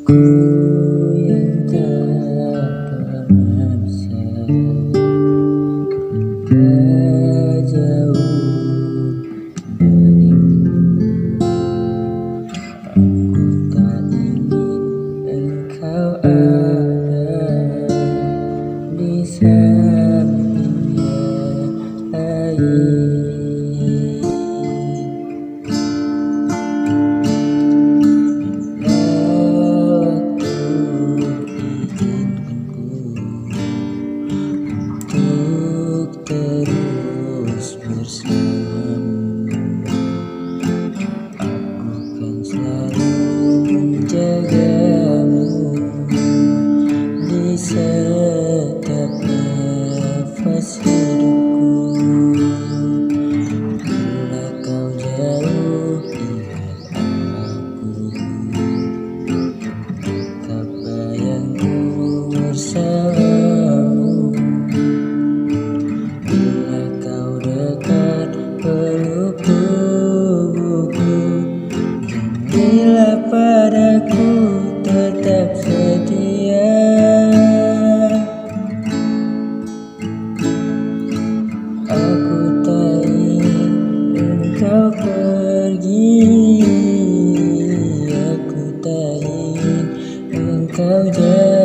Aku yang tak pernah bisa jauh darimu. Aku tak ingin engkau ada di sampingnya lagi. Terus bersamamu, aku kan selalu menjagamu di setiap nafas hidupku. Bila kau jauh, ingat aku, tetap bayangku bersamamu. Peluk tubuhku, janjilah padaku tetap setia. Aku tak ingin engkau pergi, aku tak ingin engkau jauh.